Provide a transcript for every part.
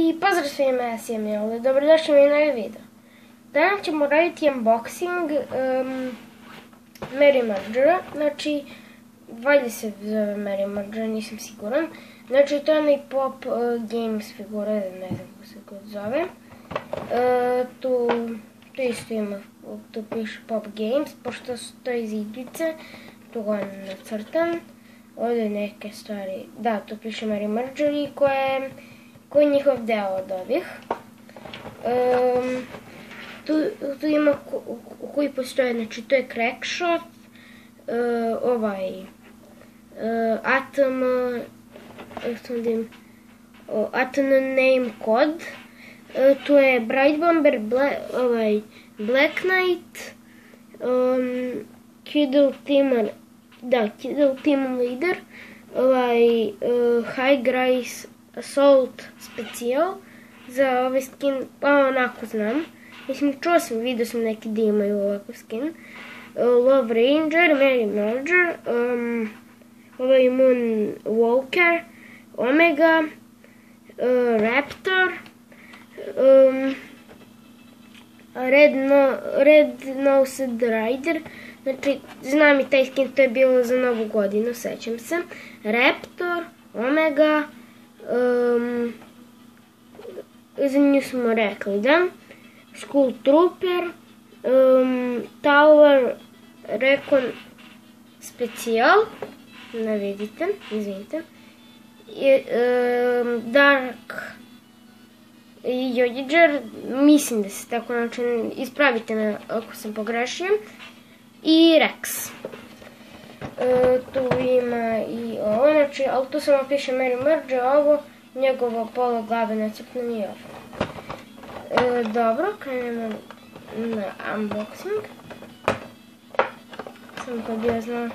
I pozdrav svima, ja sam Jole, dobrodošli mi na ovaj video. Danas ćemo raditi unboxing Mary Mergera, znači, valjda se zove Mary Merger, nisam siguran. Znači, to je onaj Pop Games figura, ne znam kako se god zove. Tu isto ima, tu piše Pop Games, pošto to je iz igrice, tu on nacrtan. Ovdje neke stvari, da, tu piše Mary Merger i koji je njihov deo od ovih. Tu ima koji postoje, znači to je Crackshot, Atom Name Code, tu je Bright Bomber, Black Knight, Kiddle Team Leader, High Grace Assault Special, za ovaj skin, pa onako znam. Mislim, čuo sam, vidio sam neki da imaju ovakav skin. Love Ranger, Mary Merger, Moon Walker, Omega, Raptor, Red Nosed Rider, znači znam i taj skin, to je bilo za Novu godinu, sećam se. Raptor, Omega, za nju smo rekli, da? Skull Trooper, Tower Recon Special, ne vidite, izvinite, Dark Voyager, mislim da se tako način, ispravite me ako sam pogrešio, i Rex. Tu ima i ovo, znači, ali tu samo piše Mary Merger, a ovo njegovo pola glave nacrtno nije ovo. Dobro, krenemo na unboxing. Samo kad bi ja znao.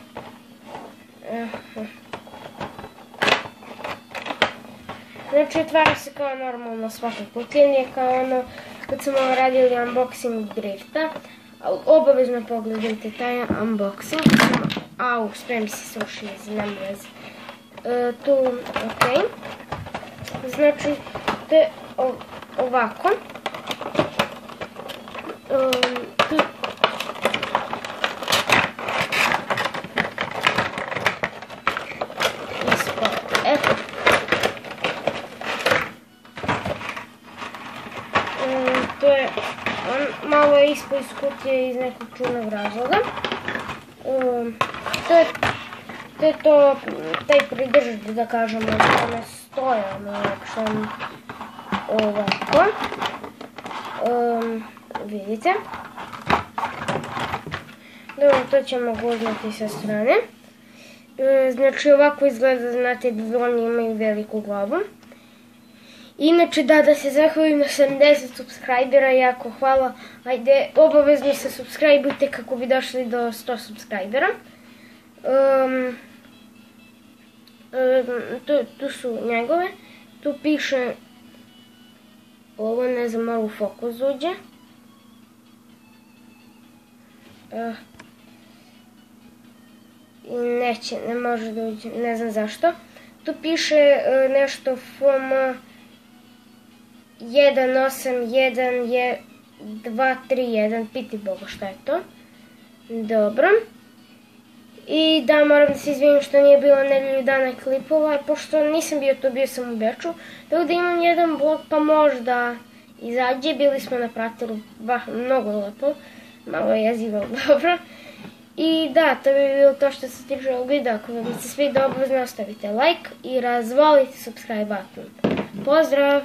Znači, otvara se kao normalno svaka kutija, kao ono kad smo radili unboxing Drifta. Obavezno pogledajte taj unboxing. Au, spremi se suši iz nemleze. Tu, okej. Znači, to je ovako. To je, malo je ispod iz kutije iz nekog čudnog razloga. To je to, taj pridržač, da kažemo, da ne stoje, ovako. Vidite. Dobro, to ćemo guznati sa strane. Znači, ovako izgleda, znate da oni imaju veliku glavu. Inače, da se zahvalim na 70 subscribera, jako hvala. Ajde, obavezno se subscribeujte kako bi došli do 100 subscribera. Tu su njegove. Tu piše, ovo ne znam, malo u fokus uđe. Neće, ne može da uđe, ne znam zašto. Tu piše nešto FOM 1811231, piti Boga šta je to. Dobro. I da, moram da se izvinim što nije bilo nedelju dana klipova, pošto nisam bio tu, bio sam u Beču. Tako da imam jedan vlog, pa možda izađe. Bili smo na Prateru, mnogo lepo, malo jezivo, dobro. I da, to bi bilo to što se tiče ovog videa. Ako vam se sviđa, obavezno ostavite like i razvalite subscribe button. Pozdrav!